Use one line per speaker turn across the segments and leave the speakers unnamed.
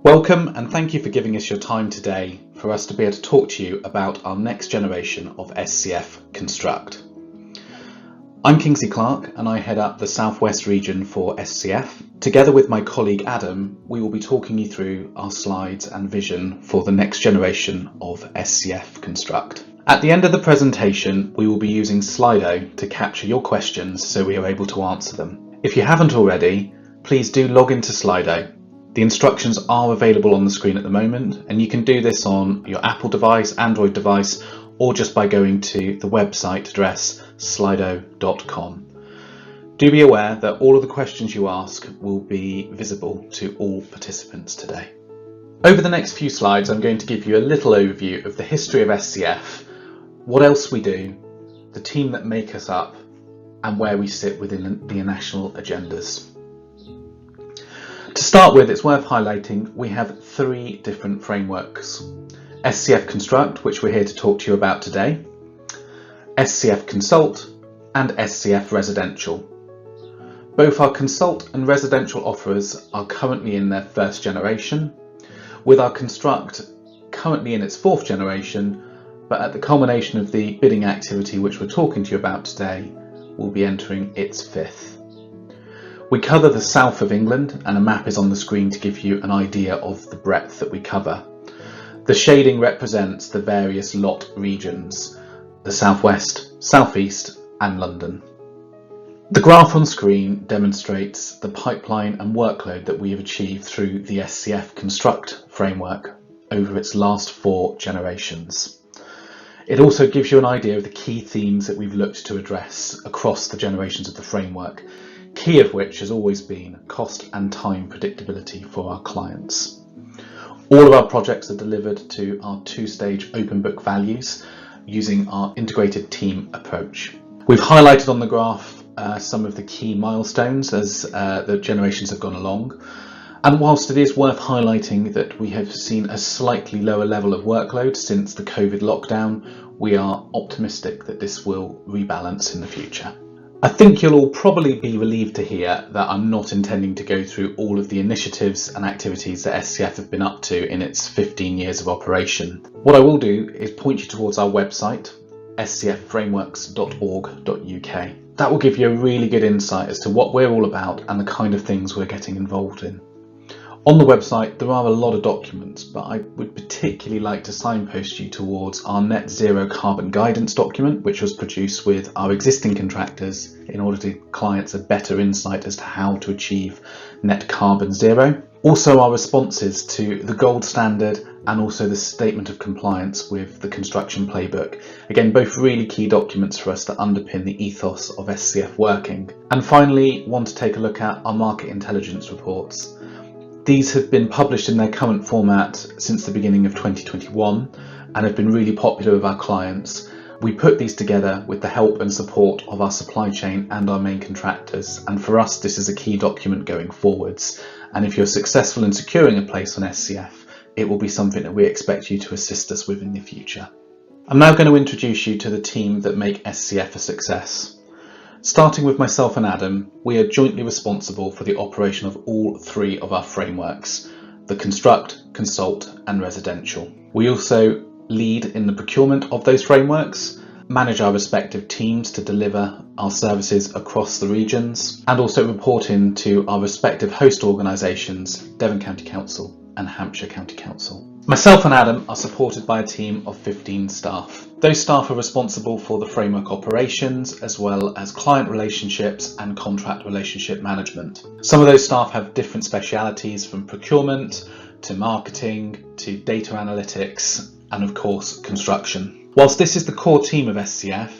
Welcome and thank you for giving us your time today for us to be able to talk to you about our next generation of SCF Construct. I'm Kingsley Clark and I head up the Southwest region for SCF. Together with my colleague Adam, we will be talking you through our slides and vision for the next generation of SCF Construct. At the end of the presentation, we will be using Slido to capture your questions so we are able to answer them. If you haven't already, please do log into Slido. The instructions are available on the screen at the moment, and you can do this on your Apple device, Android device, or just by going to the website address slido.com. Do be aware that all of the questions you ask will be visible to all participants today. Over the next few slides, I'm going to give you a little overview of the history of SCF, what else we do, the team that make us up, and where we sit within the national agendas. To start with, it's worth highlighting we have three different frameworks: SCF Construct, which we're here to talk to you about today, SCF Consult, and SCF Residential. Both our Consult and Residential offers are currently in their first generation, with our Construct currently in its fourth generation, but at the culmination of the bidding activity which we're talking to you about today, will be entering its fifth. We cover the south of England, and a map is on the screen to give you an idea of the breadth that we cover. The shading represents the various lot regions: the southwest, southeast, and London. The graph on screen demonstrates the pipeline and workload that we have achieved through the SCF Construct framework over its last 4 generations. It also gives you an idea of the key themes that we've looked to address across the generations of the framework, key of which has always been cost and time predictability for our clients. All of our projects are delivered to our 2-stage open book values using our integrated team approach. We've highlighted on the graph some of the key milestones as the generations have gone along. And whilst it is worth highlighting that we have seen a slightly lower level of workload since the COVID lockdown, we are optimistic that this will rebalance in the future. I think you'll all probably be relieved to hear that I'm not intending to go through all of the initiatives and activities that SCF have been up to in its 15 years of operation. What I will do is point you towards our website, scfframeworks.org.uk. That will give you a really good insight as to what we're all about and the kind of things we're getting involved in. On the website, there are a lot of documents, but I would particularly like to signpost you towards our net zero carbon guidance document, which was produced with our existing contractors in order to give clients a better insight as to how to achieve net carbon zero. Also our responses to the gold standard and also the statement of compliance with the construction playbook. Again, both really key documents for us to underpin the ethos of SCF working. And finally, want to take a look at our market intelligence reports. These have been published in their current format since the beginning of 2021 and have been really popular with our clients. We put these together with the help and support of our supply chain and our main contractors, and for us this is a key document going forwards, and if you're successful in securing a place on SCF, it will be something that we expect you to assist us with in the future. I'm now going to introduce you to the team that make SCF a success. Starting with myself and Adam, we are jointly responsible for the operation of all 3 of our frameworks, the Construct, Consult and Residential. We also lead in the procurement of those frameworks, manage our respective teams to deliver our services across the regions, and also report in to our respective host organisations, Devon County Council and Hampshire County Council. Myself and Adam are supported by a team of 15 staff. Those staff are responsible for the framework operations as well as client relationships and contract relationship management. Some of those staff have different specialities, from procurement to marketing to data analytics and of course construction. Whilst this is the core team of SCF,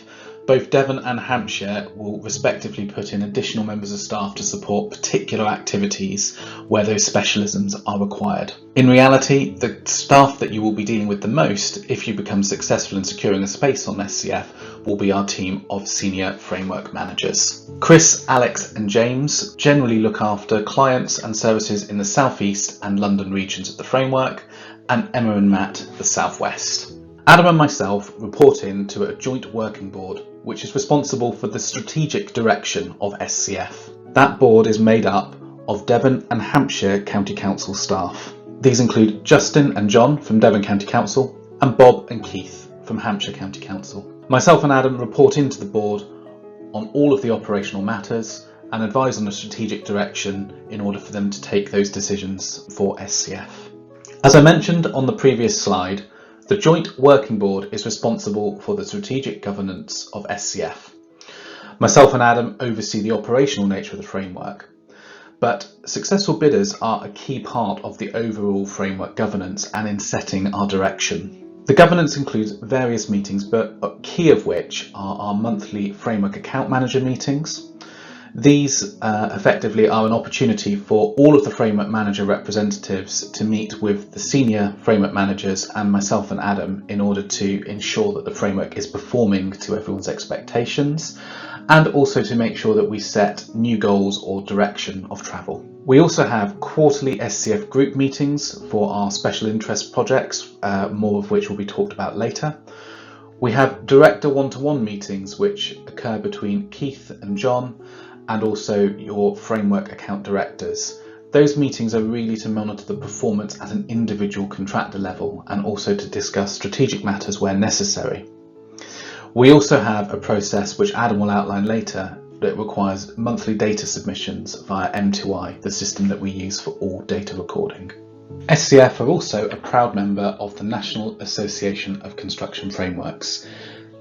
both Devon and Hampshire will respectively put in additional members of staff to support particular activities where those specialisms are required. In reality, the staff that you will be dealing with the most if you become successful in securing a space on SCF will be our team of senior framework managers. Chris, Alex and James generally look after clients and services in the southeast and London regions of the framework, and Emma and Matt the southwest. Adam and myself report in to a joint working board which is responsible for the strategic direction of SCF. That board is made up of Devon and Hampshire County Council staff. These include Justin and John from Devon County Council and Bob and Keith from Hampshire County Council. Myself and Adam report into the board on all of the operational matters and advise on a strategic direction in order for them to take those decisions for SCF. As I mentioned on the previous slide, the Joint Working Board is responsible for the strategic governance of SCF. Myself and Adam oversee the operational nature of the framework, but successful bidders are a key part of the overall framework governance and in setting our direction. The governance includes various meetings, but key of which are our monthly framework account manager meetings. These effectively are an opportunity for all of the framework manager representatives to meet with the senior framework managers and myself and Adam in order to ensure that the framework is performing to everyone's expectations, and also to make sure that we set new goals or direction of travel. We also have quarterly SCF group meetings for our special interest projects, more of which will be talked about later. We have director one-to-one meetings which occur between Keith and John, and also your framework account directors. Those meetings are really to monitor the performance at an individual contractor level and also to discuss strategic matters where necessary. We also have a process which Adam will outline later that requires monthly data submissions via M2I, the system that we use for all data recording. SCF are also a proud member of the National Association of Construction Frameworks.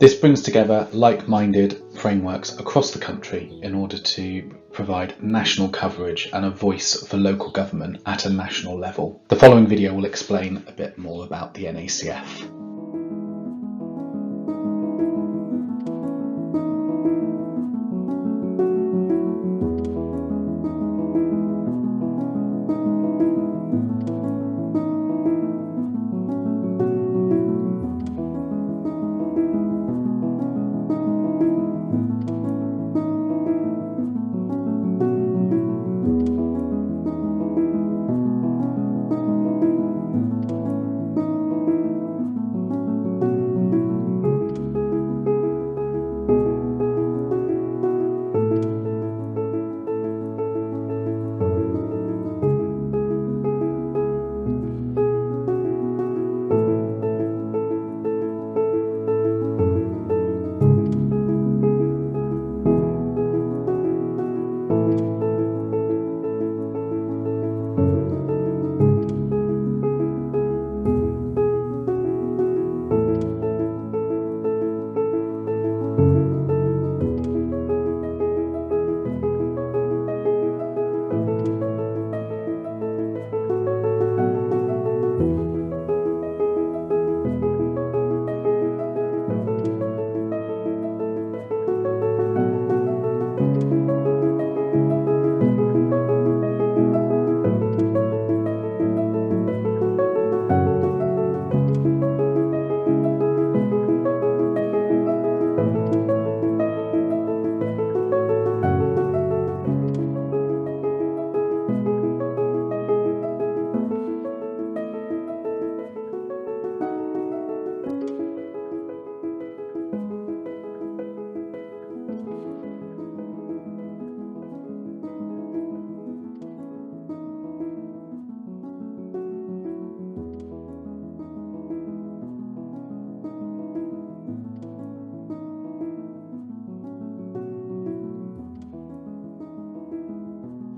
This brings together like-minded frameworks across the country in order to provide national coverage and a voice for local government at a national level. The following video will explain a bit more about the NACF.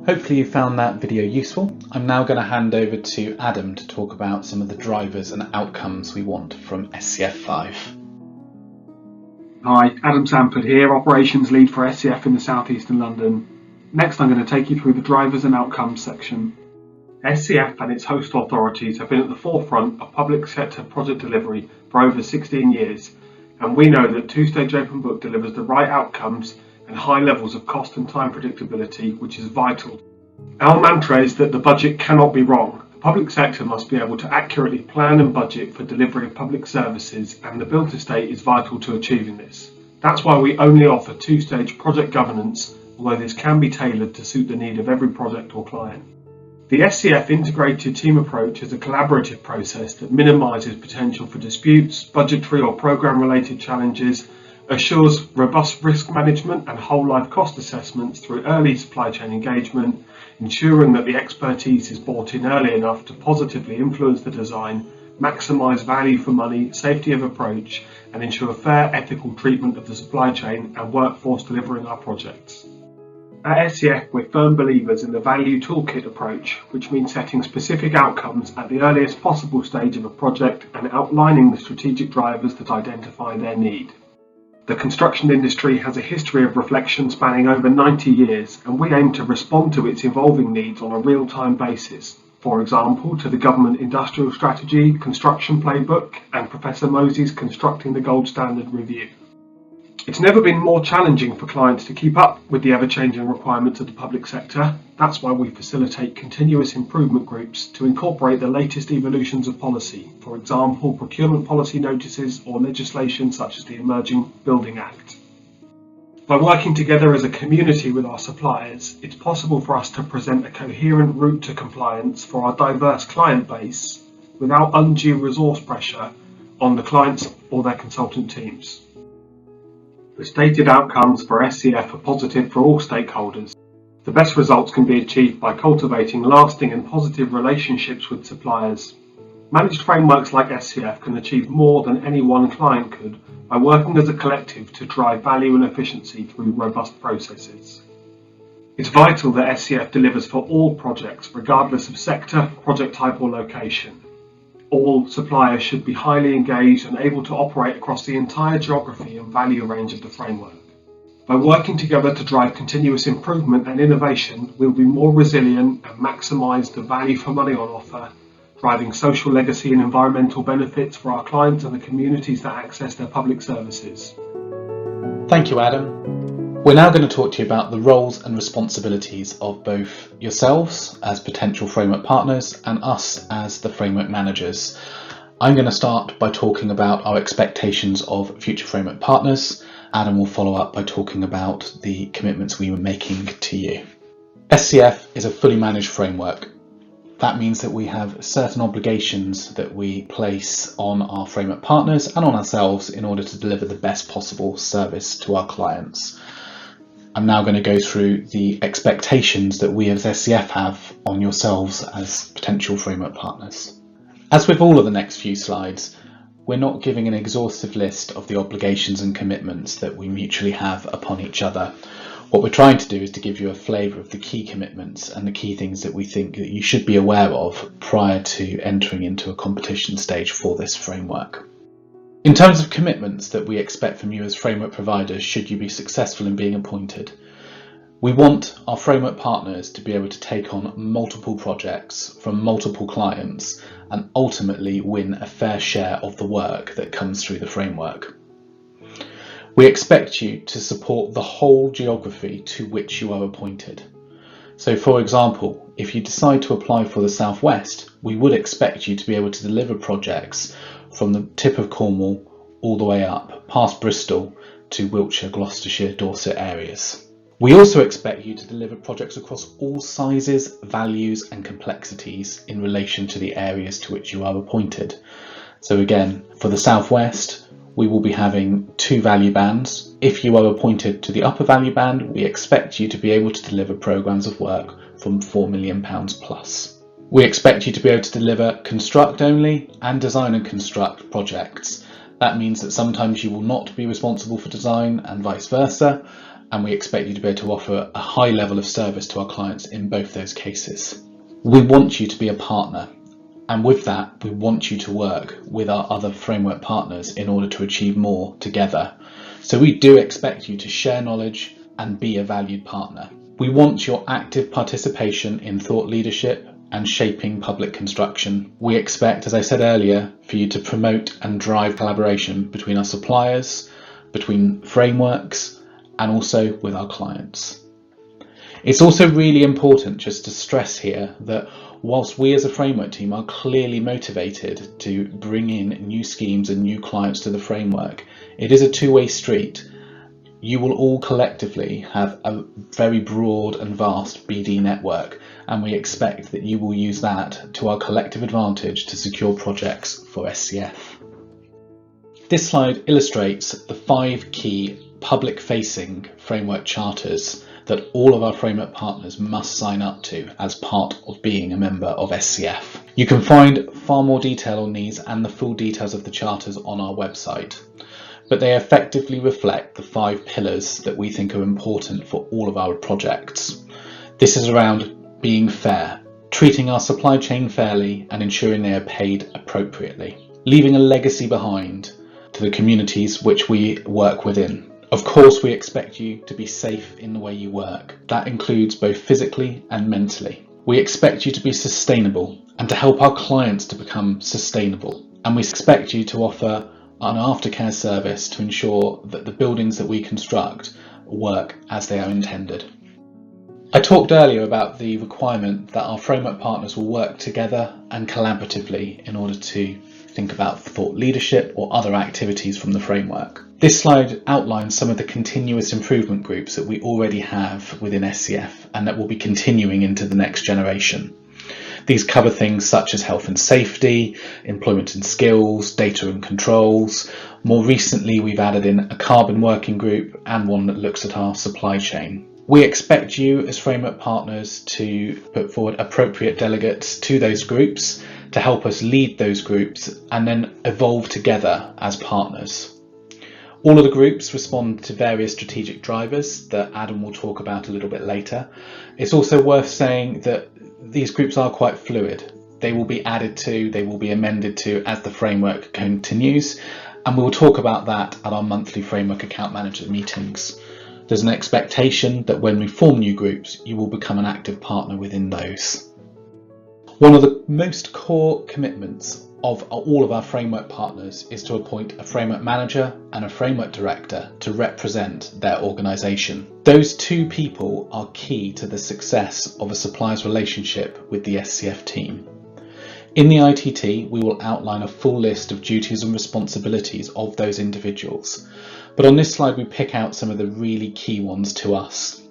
Hopefully you found that video useful. I'm now going to hand over to Adam to talk about some of the drivers and outcomes we want from SCF5.
Hi, Adam Sanford here, Operations Lead for SCF in the South Eastern London. Next I'm going to take you through the drivers and outcomes section. SCF and its host authorities have been at the forefront of public sector project delivery for over 16 years, and we know that two-stage open book delivers the right outcomes and high levels of cost and time predictability, which is vital. Our mantra is that the budget cannot be wrong. The public sector must be able to accurately plan and budget for delivery of public services, and the built estate is vital to achieving this. That's why we only offer two-stage project governance, although this can be tailored to suit the need of every project or client. The SCF integrated team approach is a collaborative process that minimises potential for disputes, budgetary or programme related challenges, assures robust risk management and whole life cost assessments through early supply chain engagement, ensuring that the expertise is brought in early enough to positively influence the design, maximise value for money, safety of approach, and ensure fair ethical treatment of the supply chain and workforce delivering our projects. At SCF, we're firm believers in the value toolkit approach, which means setting specific outcomes at the earliest possible stage of a project and outlining the strategic drivers that identify their need. The construction industry has a history of reflection spanning over 90 years, and we aim to respond to its evolving needs on a real-time basis. For example, to the Government Industrial Strategy, Construction Playbook, and Professor Mosey's Constructing the Gold Standard Review. It's never been more challenging for clients to keep up with the ever-changing requirements of the public sector. That's why we facilitate continuous improvement groups to incorporate the latest evolutions of policy, for example, procurement policy notices or legislation such as the Emerging Building Act. By working together as a community with our suppliers, it's possible for us to present a coherent route to compliance for our diverse client base without undue resource pressure on the clients or their consultant teams. The stated outcomes for SCF are positive for all stakeholders. The best results can be achieved by cultivating lasting and positive relationships with suppliers. Managed frameworks like SCF can achieve more than any one client could by working as a collective to drive value and efficiency through robust processes. It's vital that SCF delivers for all projects, regardless of sector, project type or location. All suppliers should be highly engaged and able to operate across the entire geography and value range of the framework. By working together to drive continuous improvement and innovation, we'll be more resilient and maximise the value for money on offer, driving social legacy and environmental benefits for our clients and the communities that access their public services.
Thank you, Adam. We're now going to talk to you about the roles and responsibilities of both yourselves as potential framework partners and us as the framework managers. I'm going to start by talking about our expectations of future framework partners. Adam will follow up by talking about the commitments we were making to you. SCF is a fully managed framework. That means that we have certain obligations that we place on our framework partners and on ourselves in order to deliver the best possible service to our clients. I'm now going to go through the expectations that we as SCF have on yourselves as potential framework partners. As with all of the next few slides, we're not giving an exhaustive list of the obligations and commitments that we mutually have upon each other. What we're trying to do is to give you a flavour of the key commitments and the key things that we think that you should be aware of prior to entering into a competition stage for this framework. In terms of commitments that we expect from you as framework providers should you be successful in being appointed, we want our framework partners to be able to take on multiple projects from multiple clients and ultimately win a fair share of the work that comes through the framework. We expect you to support the whole geography to which you are appointed. So for example, if you decide to apply for the South West, we would expect you to be able to deliver projects from the tip of Cornwall all the way up past Bristol to Wiltshire, Gloucestershire, Dorset areas. We also expect you to deliver projects across all sizes, values and complexities in relation to the areas to which you are appointed. So again, for the South West, we will be having 2 value bands. If you are appointed to the upper value band, we expect you to be able to deliver programmes of work from £4 million plus. We expect you to be able to deliver construct only and design and construct projects. That means that sometimes you will not be responsible for design and vice versa, and we expect you to be able to offer a high level of service to our clients in both those cases. We want you to be a partner, and with that we want you to work with our other framework partners in order to achieve more together. So we do expect you to share knowledge and be a valued partner. We want your active participation in thought leadership and shaping public construction. We expect, as I said earlier, for you to promote and drive collaboration between our suppliers, between frameworks, and also with our clients. It's also really important just to stress here that whilst we as a framework team are clearly motivated to bring in new schemes and new clients to the framework, it is a two-way street. You will all collectively have a very broad and vast BD network, and we expect that you will use that to our collective advantage to secure projects for SCF. This slide illustrates the 5 key public-facing framework charters that all of our framework partners must sign up to as part of being a member of SCF. You can find far more detail on these and the full details of the charters on our website, but they effectively reflect the 5 pillars that we think are important for all of our projects. This is around being fair, treating our supply chain fairly and ensuring they are paid appropriately, leaving a legacy behind to the communities which we work within. Of course, we expect you to be safe in the way you work. That includes both physically and mentally. We expect you to be sustainable and to help our clients to become sustainable. And we expect you to offer an aftercare service to ensure that the buildings that we construct work as they are intended. I talked earlier about the requirement that our framework partners will work together and collaboratively in order to think about thought leadership or other activities from the framework. This slide outlines some of the continuous improvement groups that we already have within SCF and that will be continuing into the next generation. These cover things such as health and safety, employment and skills, data and controls. More recently, we've added in a carbon working group and one that looks at our supply chain. We expect you as framework partners to put forward appropriate delegates to those groups to help us lead those groups and then evolve together as partners. All of the groups respond to various strategic drivers that Adam will talk about a little bit later. It's also worth saying that these groups are quite fluid. They will be added to, they will be amended to as the framework continues, and we'll talk about that at our monthly framework account manager meetings. There's an expectation that when we form new groups, you will become an active partner within those. One of the most core commitments of all of our framework partners is to appoint a framework manager and a framework director to represent their organisation. Those 2 people are key to the success of a supplier's relationship with the SCF team. In the ITT, we will outline a full list of duties and responsibilities of those individuals, but on this slide we pick out some of the really key ones to us.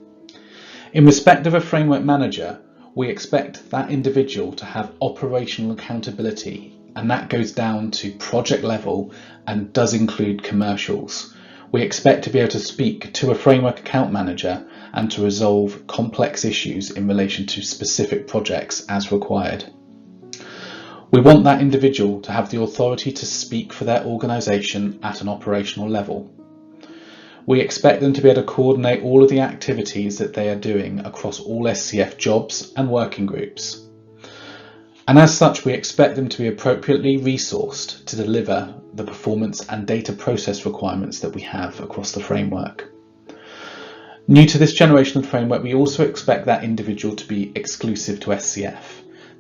In respect of a framework manager, we expect that individual to have operational accountability, and that goes down to project level and does include commercials. We expect to be able to speak to a framework account manager and to resolve complex issues in relation to specific projects as required. We want that individual to have the authority to speak for their organisation at an operational level. We expect them to be able to coordinate all of the activities that they are doing across all SCF jobs and working groups. And as such, we expect them to be appropriately resourced to deliver the performance and data process requirements that we have across the framework. New to this generation of framework, we also expect that individual to be exclusive to SCF.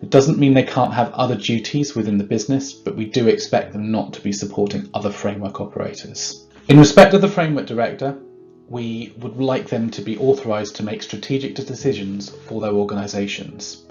It doesn't mean they can't have other duties within the business, but we do expect them not to be supporting other framework operators. In respect of the framework director, we would like them to be authorised to make strategic decisions for their organisations,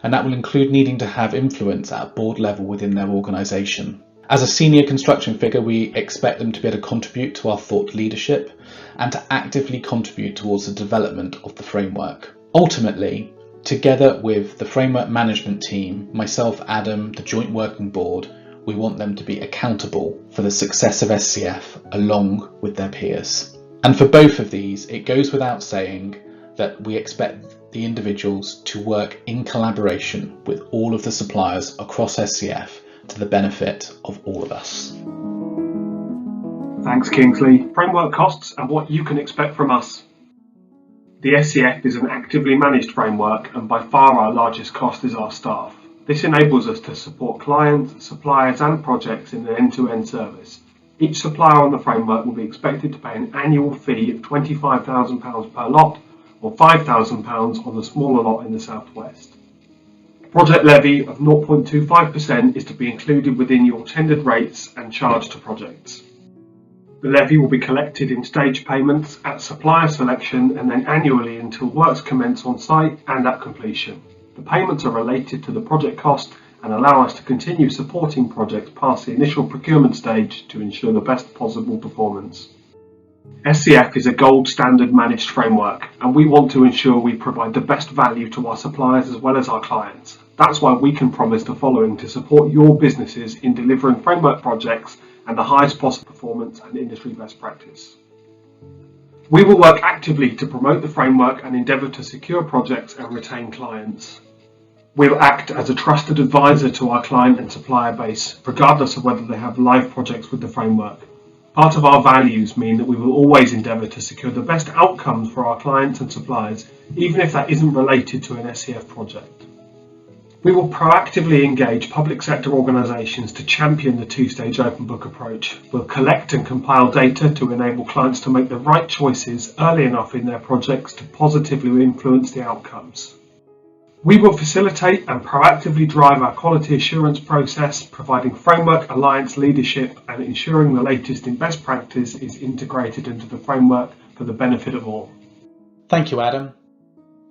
and that will include needing to have influence at board level within their organisation. As a senior construction figure, we expect them to be able to contribute to our thought leadership and to actively contribute towards the development of the framework. Ultimately, together with the framework management team, myself, Adam, the joint working board, we want them to be accountable for the success of SCF along with their peers. And for both of these, it goes without saying that we expect the individuals to work in collaboration with all of the suppliers across SCF to the benefit of all of us.
Thanks, Kingsley. Framework costs and what you can expect from us. The SCF is an actively managed framework, and by far our largest cost is our staff. This enables us to support clients, suppliers and projects in an end-to-end service. Each supplier on the framework will be expected to pay an annual fee of £25,000 per lot or £5,000 on the smaller lot in the southwest. A project levy of 0.25% is to be included within your tendered rates and charged to projects. The levy will be collected in stage payments at supplier selection and then annually until works commence on site and at completion. The payments are related to the project cost and allow us to continue supporting projects past the initial procurement stage to ensure the best possible performance. SCF is a gold standard managed framework, and we want to ensure we provide the best value to our suppliers as well as our clients. That's why we can promise the following to support your businesses in delivering framework projects and the highest possible performance and industry best practice. We will work actively to promote the framework and endeavour to secure projects and retain clients. We'll act as a trusted advisor to our client and supplier base, regardless of whether they have live projects with the framework. Part of our values mean that we will always endeavour to secure the best outcomes for our clients and suppliers, even if that isn't related to an SCF project. We will proactively engage public sector organisations to champion the two-stage open book approach. We'll collect and compile data to enable clients to make the right choices early enough in their projects to positively influence the outcomes. We will facilitate and proactively drive our quality assurance process, providing framework alliance leadership and ensuring the latest in best practice is integrated into the framework for the benefit of all.
Thank you, Adam.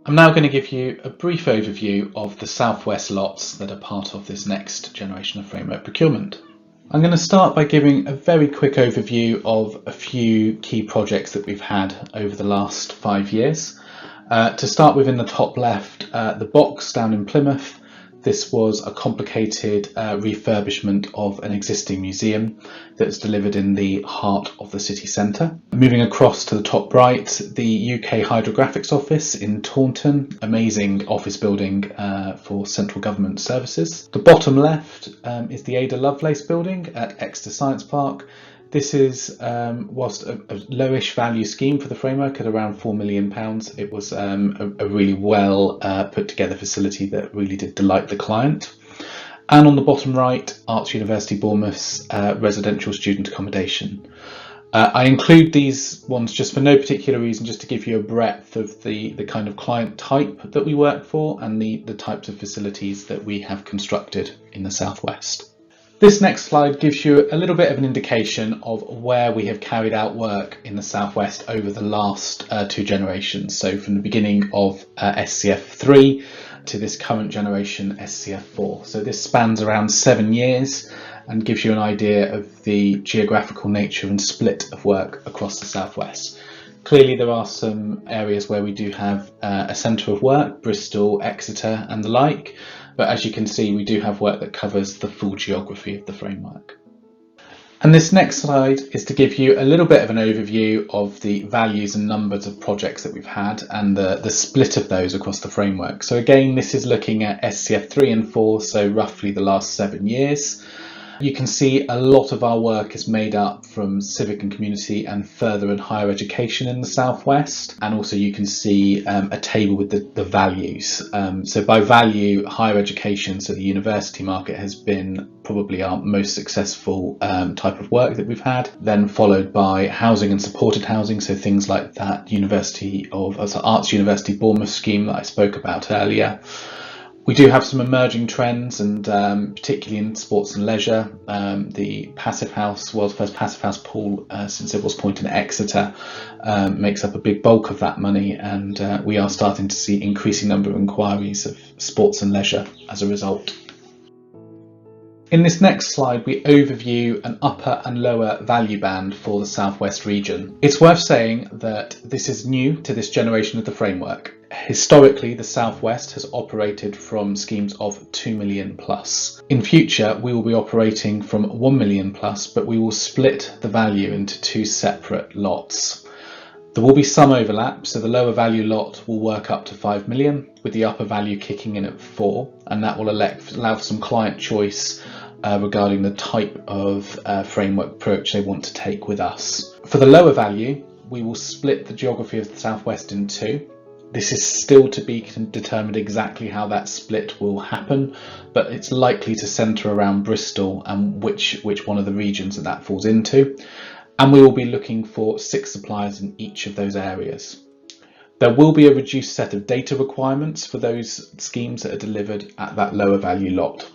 I'm now going to give you a brief overview of the Southwest lots that are part of this next generation of framework procurement. I'm going to start by giving a very quick overview of a few key projects that we've had over the last 5 years. To start with, in the top left, the box down in Plymouth. This was a complicated refurbishment of an existing museum that was delivered in the heart of the city centre. Moving across to the top right, the UK Hydrographics Office in Taunton, amazing office building for central government services. The bottom left is the Ada Lovelace building at Exeter Science Park. This is, whilst a lowish value scheme for the framework at around £4 million, it was a really well put together facility that really did delight the client. And on the bottom right, Arts University Bournemouth's residential student accommodation. I include these ones just for no particular reason, just to give you a breadth of the kind of client type that we work for and the types of facilities that we have constructed in the Southwest. This next slide gives you a little bit of an indication of where we have carried out work in the Southwest over the last 2 generations. So from the beginning of SCF3 to this current generation SCF4. So this spans around 7 years and gives you an idea of the geographical nature and split of work across the Southwest. Clearly there are some areas where we do have a centre of work, Bristol, Exeter and the like. But as you can see, we do have work that covers the full geography of the framework. And this next slide is to give you a little bit of an overview of the values and numbers of projects that we've had and the split of those across the framework. So again, this is looking at SCF 3 and 4, so roughly the last 7 years. You can see a lot of our work is made up from civic and community and further and higher education in the Southwest. And also you can see a table with the values. So by value, higher education, so the university market has been probably our most successful type of work that we've had. Then followed by housing and supported housing, so things like that Arts University Bournemouth scheme that I spoke about earlier. We do have some emerging trends, and particularly in sports and leisure, the Passive House, world's first Passive House pool since it was Point in Exeter, makes up a big bulk of that money, and we are starting to see increasing number of inquiries of sports and leisure as a result. In this next slide, we overview an upper and lower value band for the Southwest region. It's worth saying that this is new to this generation of the framework. Historically, the Southwest has operated from schemes of 2 million plus. In future, we will be operating from 1 million plus, but we will split the value into 2 separate lots. There will be some overlap, so the lower value lot will work up to 5 million, with the upper value kicking in at 4, and that will allow for some client choice regarding the type of framework approach they want to take with us. For the lower value, we will split the geography of the Southwest in 2. This is still to be determined exactly how that split will happen, but it's likely to centre around Bristol and which one of the regions that falls into. And we will be looking for 6 suppliers in each of those areas. There will be a reduced set of data requirements for those schemes that are delivered at that lower value lot.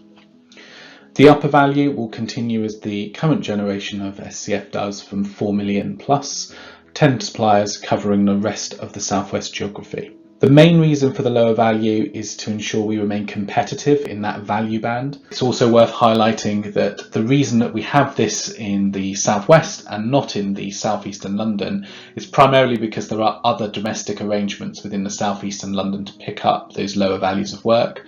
The upper value will continue as the current generation of SCF does, from 4 million plus, 10 suppliers covering the rest of the Southwest geography. The main reason for the lower value is to ensure we remain competitive in that value band. It's also worth highlighting that the reason that we have this in the Southwest and not in the Southeast and London is primarily because there are other domestic arrangements within the Southeast and London to pick up those lower values of work.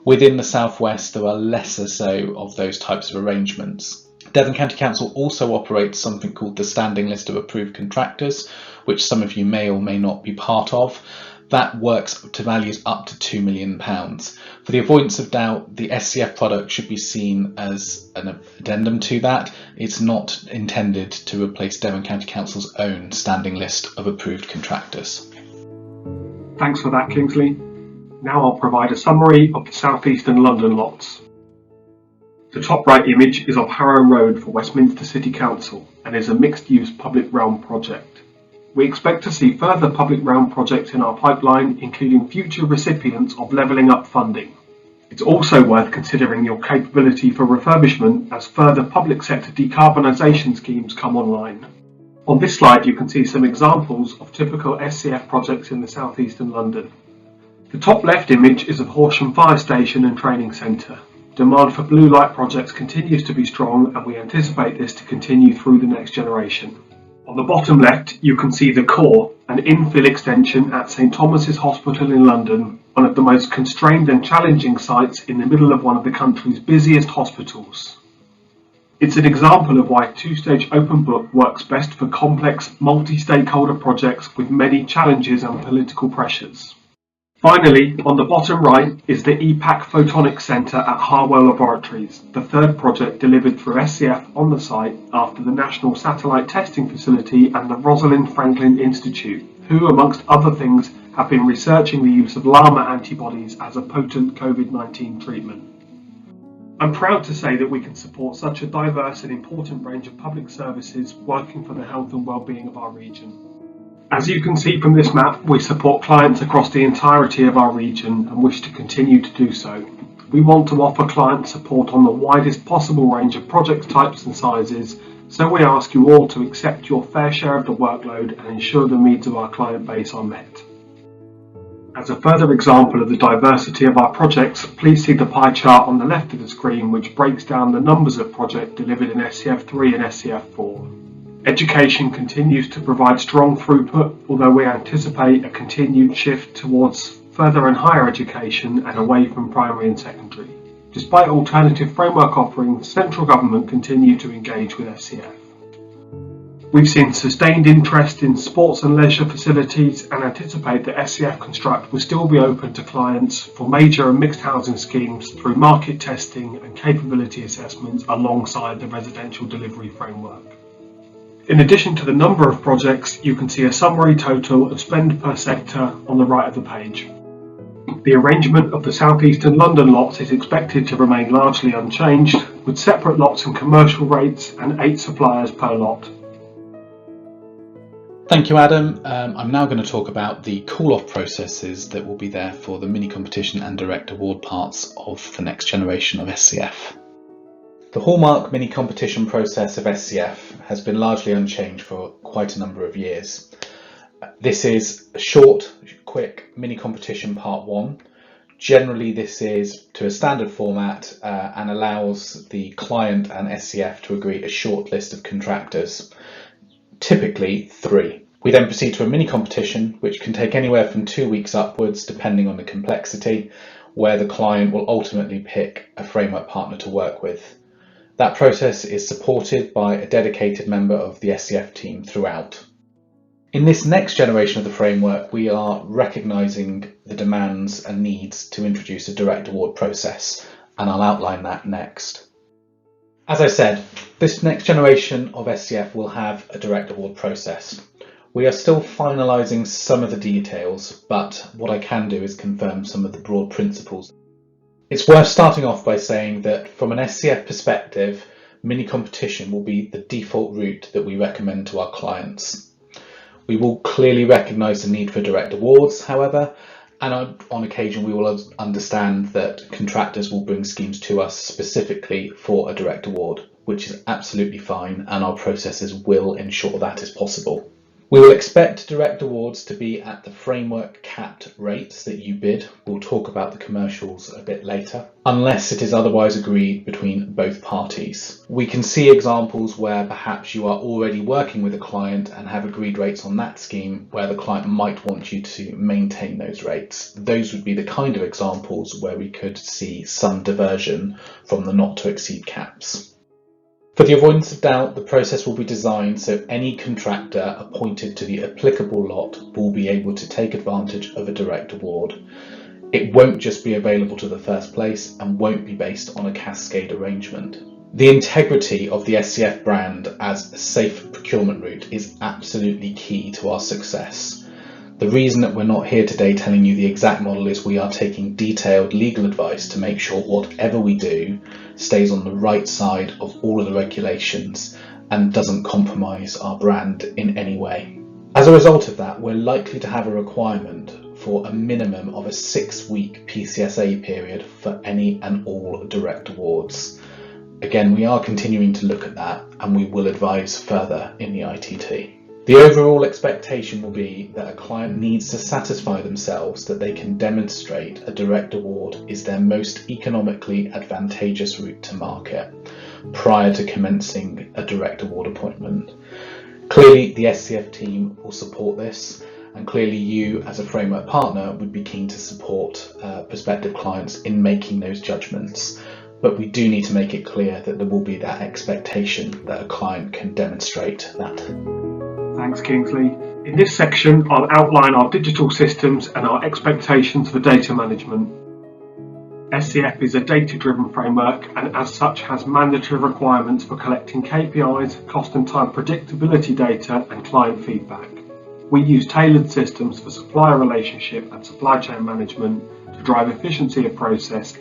Within the Southwest, there are lesser so of those types of arrangements. Devon County Council also operates something called the Standing List of Approved Contractors, which some of you may or may not be part of. That works to values up to £2 million. For the avoidance of doubt, the SCF product should be seen as an addendum to that. It's not intended to replace Devon County Council's own Standing List of Approved Contractors.
Thanks for that, Kingsley. Now I'll provide a summary of the South Eastern London lots. The top right image is of Harrow Road for Westminster City Council and is a mixed-use public realm project. We expect to see further public realm projects in our pipeline, including future recipients of Levelling Up funding. It's also worth considering your capability for refurbishment as further public sector decarbonisation schemes come online. On this slide you can see some examples of typical SCF projects in the South Eastern London. The top left image is of Horsham Fire Station and Training Centre. Demand for blue light projects continues to be strong and we anticipate this to continue through the next generation. On the bottom left, you can see the core, an infill extension at St Thomas's Hospital in London, one of the most constrained and challenging sites in the middle of one of the country's busiest hospitals. It's an example of why two-stage open book works best for complex, multi-stakeholder projects with many challenges and political pressures. Finally, on the bottom right is the EPAC Photonics Centre at Harwell Laboratories, the third project delivered through SCF on the site after the National Satellite Testing Facility and the Rosalind Franklin Institute, who, amongst other things, have been researching the use of llama antibodies as a potent COVID-19 treatment. I'm proud to say that we can support such a diverse and important range of public services working for the health and well-being of our region. As you can see from this map, we support clients across the entirety of our region and wish to continue to do so. We want to offer client support on the widest possible range of project types and sizes, so we ask you all to accept your fair share of the workload and ensure the needs of our client base are met. As a further example of the diversity of our projects, please see the pie chart on the left of the screen which breaks down the numbers of projects delivered in SCF3 and SCF4. Education continues to provide strong throughput, although we anticipate a continued shift towards further and higher education and away from primary and secondary. Despite alternative framework offerings, central government continue to engage with SCF. We've seen sustained interest in sports and leisure facilities and anticipate that SCF Construct will still be open to clients for major and mixed housing schemes through market testing and capability assessments alongside the residential delivery framework. In addition to the number of projects, you can see a summary total of spend per sector on the right of the page. The arrangement of the South Eastern London lots is expected to remain largely unchanged, with separate lots and commercial rates and 8 suppliers per lot.
Thank you, Adam. I'm now going to talk about the call-off processes that will be there for the mini competition and direct award parts of the next generation of SCF. The hallmark mini competition process of SCF has been largely unchanged for quite a number of years. This is a short, quick mini competition part 1. Generally this is to a standard format and allows the client and SCF to agree a short list of contractors, typically 3. We then proceed to a mini competition which can take anywhere from 2 weeks upwards depending on the complexity, where the client will ultimately pick a framework partner to work with. That process is supported by a dedicated member of the SCF team throughout. In this next generation of the framework, we are recognising the demands and needs to introduce a direct award process, and I'll outline that next. As I said, this next generation of SCF will have a direct award process. We are still finalising some of the details, but what I can do is confirm some of the broad principles. It's worth starting off by saying that from an SCF perspective, mini competition will be the default route that we recommend to our clients. We will clearly recognise the need for direct awards, however, and on occasion we will understand that contractors will bring schemes to us specifically for a direct award, which is absolutely fine, and our processes will ensure that is possible. We will expect direct awards to be at the framework capped rates that you bid. We'll talk about the commercials a bit later, unless it is otherwise agreed between both parties. We can see examples where perhaps you are already working with a client and have agreed rates on that scheme where the client might want you to maintain those rates. Those would be the kind of examples where we could see some diversion from the not to exceed caps. For the avoidance of doubt, the process will be designed so any contractor appointed to the applicable lot will be able to take advantage of a direct award. It won't just be available to the first place and won't be based on a cascade arrangement. The integrity of the SCF brand as a safe procurement route is absolutely key to our success. The reason that we're not here today telling you the exact model is we are taking detailed legal advice to make sure whatever we do stays on the right side of all of the regulations and doesn't compromise our brand in any way. As a result of that, we're likely to have a requirement for a minimum of a 6-week PCSA period for any and all direct awards. Again, we are continuing to look at that and we will advise further in the ITT. The overall expectation will be that a client needs to satisfy themselves that they can demonstrate a direct award is their most economically advantageous route to market prior to commencing a direct award appointment. Clearly, the SCF team will support this, and clearly you as a framework partner would be keen to support prospective clients in making those judgments. But we do need to make it clear that there will be that expectation that a client can demonstrate that.
Thanks, Kingsley. In this section, I'll outline our digital systems and our expectations for data management. SCF is a data-driven framework and as such has mandatory requirements for collecting KPIs, cost and time predictability data and client feedback. We use tailored systems for supplier relationship and supply chain management to drive efficiency of process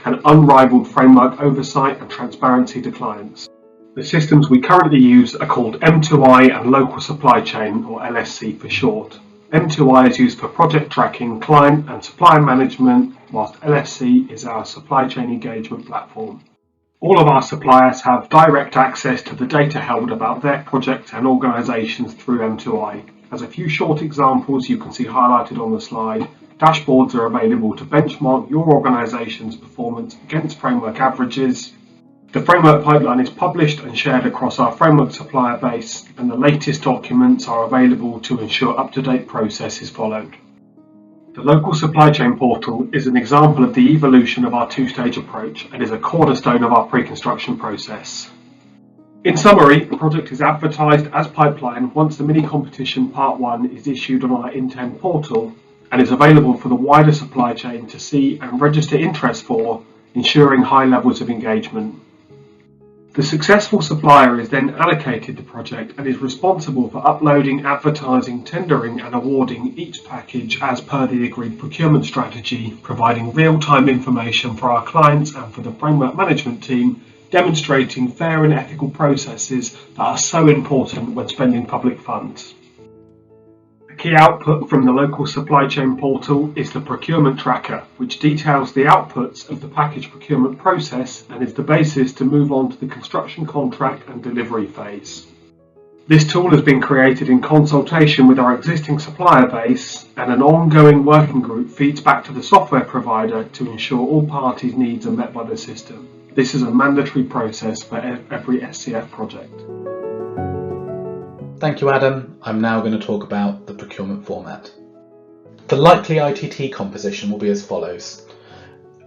and unrivaled framework oversight and transparency to clients. The systems we currently use are called M2I and Local Supply Chain, or LSC for short. M2I is used for project tracking, client and supplier management, whilst LSC is our supply chain engagement platform. All of our suppliers have direct access to the data held about their projects and organisations through M2I. As a few short examples you can see highlighted on the slide, dashboards are available to benchmark your organisation's performance against framework averages. The framework pipeline is published and shared across our framework supplier base, and the latest documents are available to ensure up-to-date process is followed. The local supply chain portal is an example of the evolution of our two-stage approach and is a cornerstone of our pre-construction process. In summary, the project is advertised as pipeline once the mini-competition Part 1 is issued on our Intent portal and is available for the wider supply chain to see and register interest for, ensuring high levels of engagement. The successful supplier is then allocated the project and is responsible for uploading, advertising, tendering and awarding each package as per the agreed procurement strategy, providing real-time information for our clients and for the framework management team, demonstrating fair and ethical processes that are so important when spending public funds. A key output from the local supply chain portal is the procurement tracker, which details the outputs of the package procurement process and is the basis to move on to the construction contract and delivery phase. This tool has been created in consultation with our existing supplier base, and an ongoing working group feeds back to the software provider to ensure all parties' needs are met by the system. This is a mandatory process for every SCF project.
Thank you, Adam. I'm now going to talk about the procurement format. The likely ITT composition will be as follows.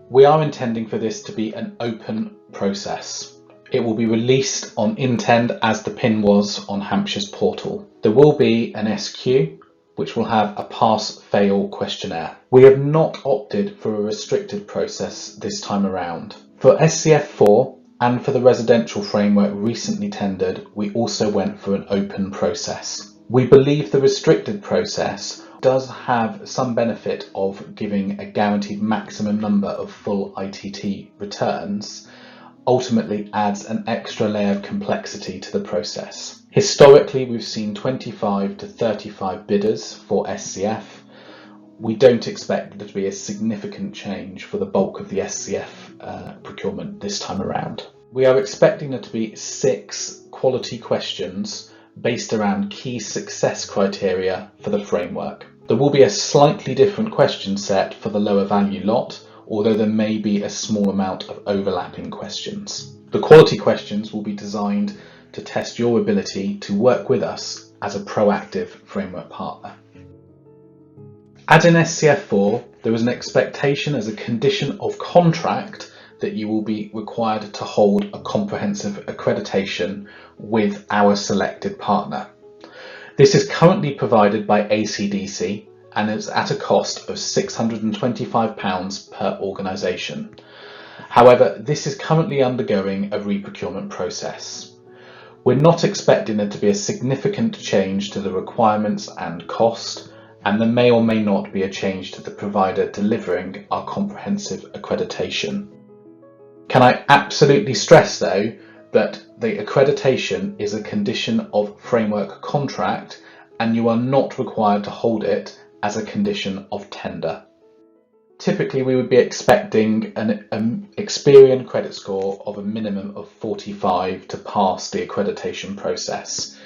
We are intending for this to be an open process. It will be released on Intend as the PIN was on Hampshire's portal. There will be an SQ, which will have a pass-fail questionnaire. We have not opted for a restricted process this time around. For SCF4, and for the residential framework recently tendered, we also went for an open process. We believe the restricted process does have some benefit of giving a guaranteed maximum number of full ITT returns, ultimately adds an extra layer of complexity to the process. Historically, we've seen 25 to 35 bidders for SCF. We don't expect there to be a significant change for the bulk of the SCF procurement this time around. We are expecting there to be 6 quality questions based around key success criteria for the framework. There will be a slightly different question set for the lower value lot, although there may be a small amount of overlapping questions. The quality questions will be designed to test your ability to work with us as a proactive framework partner. As in SCF4, there is an expectation as a condition of contract that you will be required to hold a comprehensive accreditation with our selected partner. This is currently provided by ACDC and is at a cost of £625 per organisation. However, this is currently undergoing a re-procurement process. We're not expecting there to be a significant change to the requirements and cost, and there may or may not be a change to the provider delivering our comprehensive accreditation. Can I absolutely stress though that the accreditation is a condition of framework contract and you are not required to hold it as a condition of tender. Typically we would be expecting an Experian credit score of a minimum of 45 to pass the accreditation process.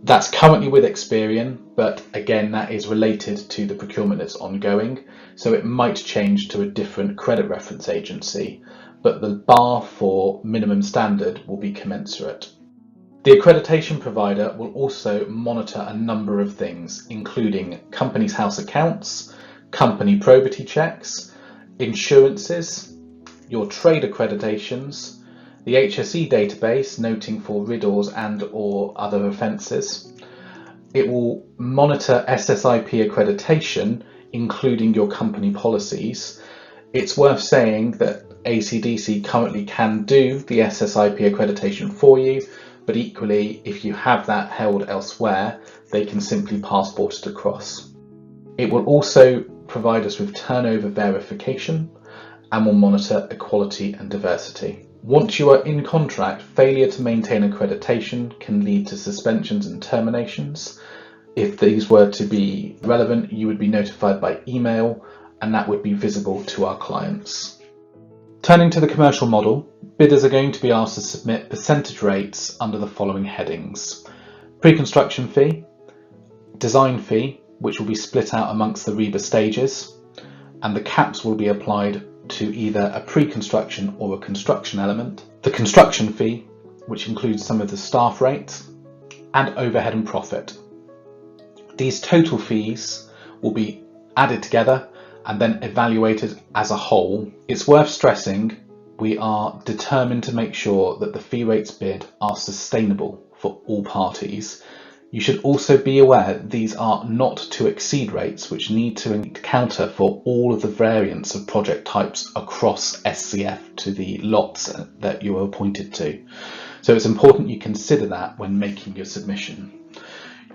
That's currently with Experian, but again that is related to the procurement that's ongoing, so it might change to a different credit reference agency, but the bar for minimum standard will be commensurate. The accreditation provider will also monitor a number of things, including company's house accounts, company probity checks, insurances, your trade accreditations, the HSE database noting for RIDDORs and or other offences. It will monitor SSIP accreditation, including your company policies. It's worth saying that ACDC currently can do the SSIP accreditation for you, but equally, if you have that held elsewhere, they can simply passport it across. It will also provide us with turnover verification and will monitor equality and diversity. Once you are in contract, failure to maintain accreditation can lead to suspensions and terminations. If these were to be relevant, you would be notified by email, and that would be visible to our clients. Turning to the commercial model, bidders are going to be asked to submit percentage rates under the following headings: pre-construction fee, design fee, which will be split out amongst the REBA stages, and the caps will be applied to either a pre-construction or a construction element, the construction fee, which includes some of the staff rates, and overhead and profit. These total fees will be added together and then evaluated as a whole. It's worth stressing we are determined to make sure that the fee rates bid are sustainable for all parties. You should also be aware these are not to exceed rates, which need to counter for all of the variants of project types across SCF to the lots that you are appointed to. So it's important you consider that when making your submission.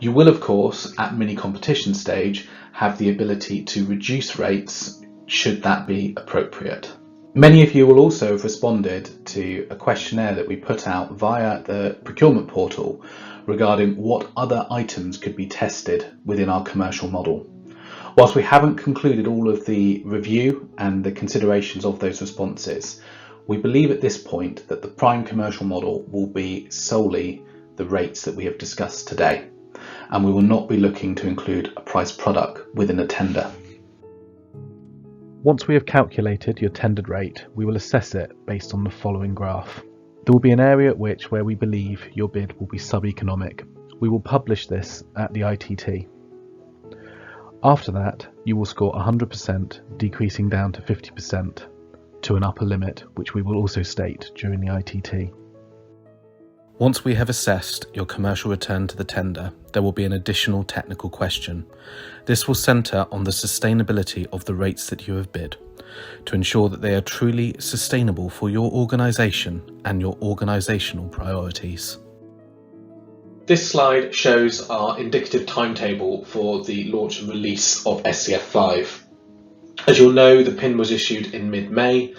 You will, of course, at mini competition stage, have the ability to reduce rates should that be appropriate. Many of you will also have responded to a questionnaire that we put out via the procurement portal regarding what other items could be tested within our commercial model. Whilst we haven't concluded all of the review and the considerations of those responses, we believe at this point that the prime commercial model will be solely the rates that we have discussed today, and we will not be looking to include a price product within a tender. Once we have calculated your tendered rate, we will assess it based on the following graph. There will be an area at which where we believe your bid will be sub-economic. We will publish this at the ITT. After that, you will score 100%, decreasing down to 50% to an upper limit, which we will also state during the ITT. Once we have assessed your commercial return to the tender, there will be an additional technical question. This will centre on the sustainability of the rates that you have bid, to ensure that they are truly sustainable for your organisation and your organisational priorities. This slide shows our indicative timetable for the launch and release of SCF5. As you'll know, the PIN was issued in mid-May.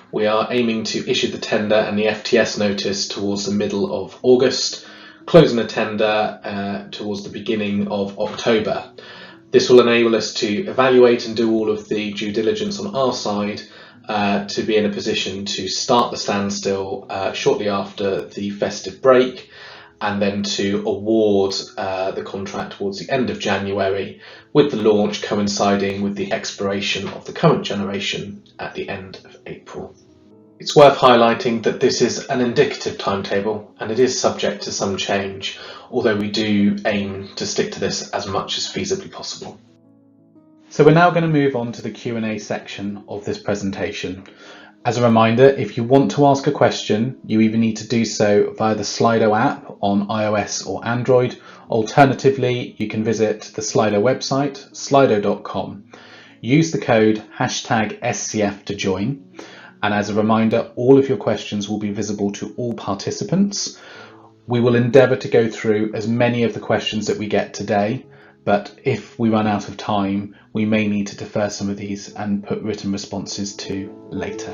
We are aiming to issue the tender and the FTS notice towards the middle of August, closing the tender towards the beginning of October. This will enable us to evaluate and do all of the due diligence on our side to be in a position to start the standstill shortly after the festive break, and then to award the contract towards the end of January, with the launch coinciding with the expiration of the current generation at the end of April. It's worth highlighting that this is an indicative timetable and it is subject to some change, although we do aim to stick to this as much as feasibly possible. So we're now going to move on to the Q&A section of this presentation. As a reminder, if you want to ask a question, you either need to do so via the Slido app on iOS or Android. Alternatively, you can visit the Slido website, slido.com. Use the code #SCF to join. And as a reminder, all of your questions will be visible to all participants. We will endeavour to go through as many of the questions that we get today, but if we run out of time, we may need to defer some of these and put written responses to later.